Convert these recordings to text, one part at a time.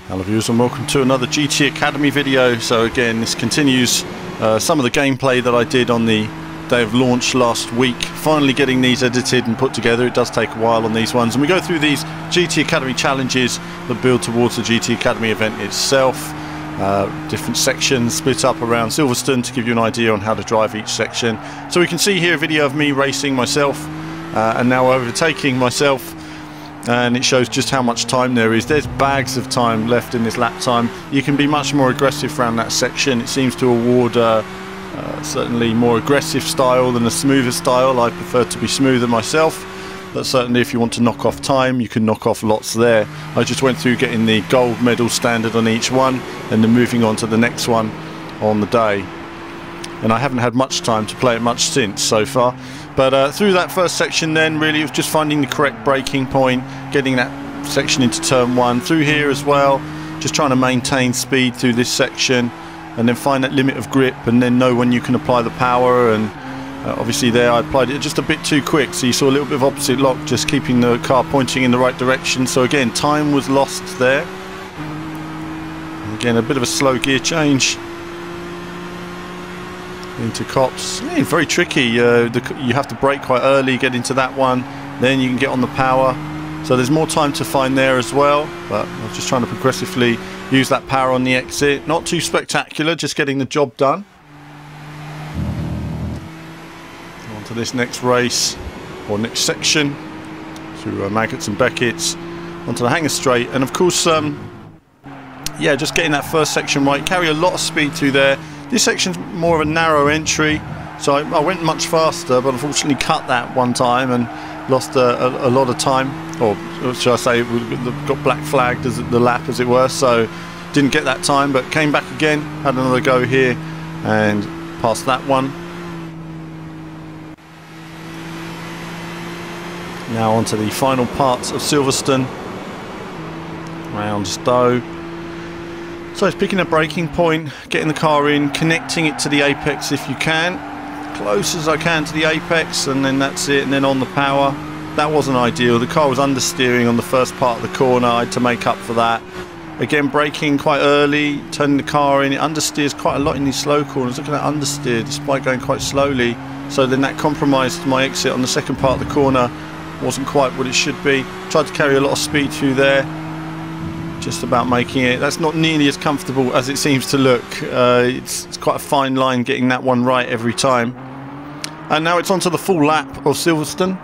Hello viewers and welcome to another GT Academy video. So again, this continues some of the gameplay that I did on the day of launch last week. Finally getting these edited and put together. It does take a while on these ones, and we go through these GT Academy challenges that build towards the GT Academy event itself. Different sections split up around Silverstone to give you an idea on how to drive each section. So we can see here a video of me racing myself and now overtaking myself, and it shows just how much time there is. There's bags of time left in this lap time. You can be much more aggressive around that section. It seems to award certainly more aggressive style than a smoother style. I prefer to be smoother myself, but certainly if you want to knock off time, you can knock off lots there. I just went through getting the gold medal standard on each one and then moving on to the next one on the day. And I haven't had much time to play it much since so far. But through that first section then, really it was just finding the correct braking point, getting that section into turn one. Through here as well, just trying to maintain speed through this section and then find that limit of grip and then know when you can apply the power. And obviously there I applied it just a bit too quick, so you saw a little bit of opposite lock, just keeping the car pointing in the right direction. So again, time was lost there. And again, a bit of a slow gear change into Copse. Yeah, very tricky. You have to brake quite early, get into that one, then you can get on the power. So there's more time to find there as well, but I was just trying to progressively use that power on the exit. Not too spectacular, just getting the job done. On to this next race, or next section, through Maggots and Beckett's, onto the Hangar Straight. And of course, yeah, just getting that first section right. Carry a lot of speed through there. This section's more of a narrow entry, so I went much faster, but unfortunately cut that one time and lost a lot of time, or should I say, got black flagged as the lap, as it were, so didn't get that time, but came back again, had another go here and passed that one. Now onto the final parts of Silverstone, around Stowe. So it's picking a braking point, getting the car in, connecting it to the apex if you can, close as I can to the apex, and then that's it, and then on the power. That wasn't ideal. The car was understeering on the first part of the corner. I had to make up for that. Again, braking quite early, turning the car in. It understeers quite a lot in these slow corners. Look at that understeer despite going quite slowly. So then that compromised my exit on the second part of the corner. Wasn't quite what it should be. Tried to carry a lot of speed through there. Just about making it. That's not nearly as comfortable as it seems to look. It's quite a fine line getting that one right every time. And now it's onto the full lap of Silverstone.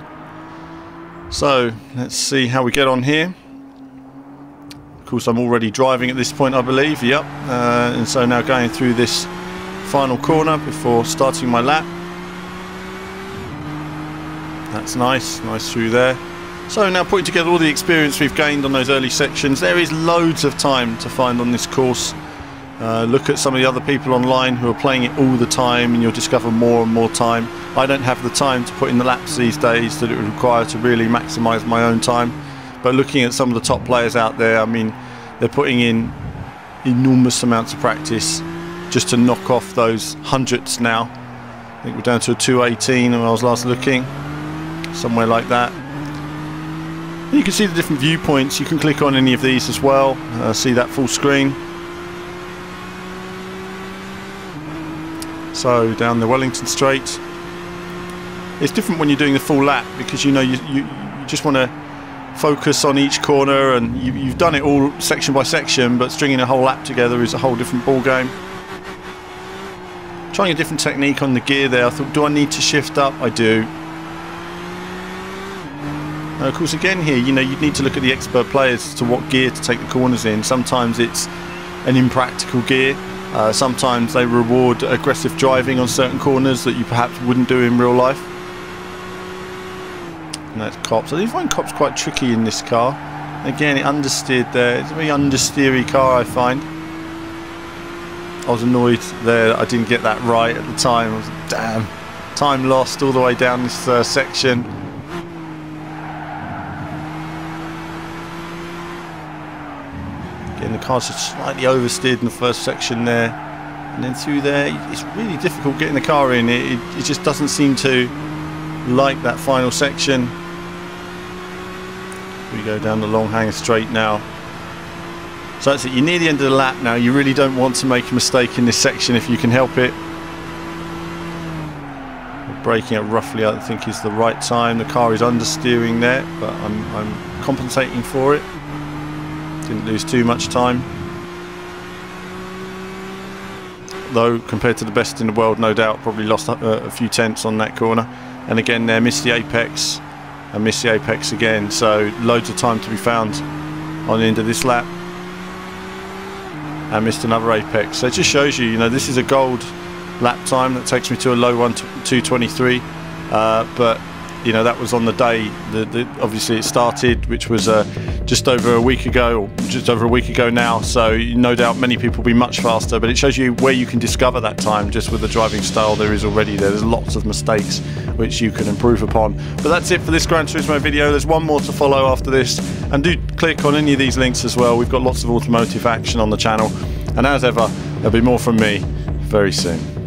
So let's see how we get on here. Of course, I'm already driving at this point, I believe. Yep. And so now going through this final corner before starting my lap. That's nice through there. So now putting together all the experience we've gained on those early sections. There is loads of time to find on this course. Look at some of the other people online who are playing it all the time, and you'll discover more and more time. I don't have the time to put in the laps these days that it would require to really maximise my own time. But looking at some of the top players out there, I mean, they're putting in enormous amounts of practice just to knock off those hundredths now. I think we're down to a 2:18 when I was last looking, somewhere like that. You can see the different viewpoints. You can click on any of these as well, see that full screen. So down the Wellington Straight, it's different when you're doing the full lap, because you know you just want to focus on each corner, and you've done it all section by section, but stringing a whole lap together is a whole different ball game. Trying a different technique on the gear there. I thought, do I need to shift up? I do. Of course, again here, you know, you'd need to look at the expert players as to what gear to take the corners in. Sometimes it's an impractical gear. Sometimes they reward aggressive driving on certain corners that you perhaps wouldn't do in real life. And that's Copse. I do find Copse quite tricky in this car. Again, it understeered there. It's a very understeery car, I find. I was annoyed there that I didn't get that right at the time. I was like, damn, time lost all the way down this section. Again, the car's just slightly oversteered in the first section there, and then through there it's really difficult getting the car in. It just doesn't seem to like that final section. We go down the long Hangar Straight now. So that's it, you're near the end of the lap now. You really don't want to make a mistake in this section if you can help it. Braking at roughly, I think, is the right time. The car is understeering there, but I'm compensating for it. Didn't lose too much time. Though, compared to the best in the world, no doubt, probably lost a few tenths on that corner. And again there, missed the apex, and missed the apex again. So loads of time to be found on the end of this lap. And missed another apex. So it just shows you, you know, this is a gold lap time. That takes me to a low 2:23, but you know, that was on the day obviously it started, which was just over a week ago, or just over a week ago now. So no doubt many people will be much faster, but it shows you where you can discover that time just with the driving style there is already there. There's lots of mistakes which you can improve upon. But that's it for this Gran Turismo video. There's one more to follow after this, and do click on any of these links as well. We've got lots of automotive action on the channel, and as ever, there'll be more from me very soon.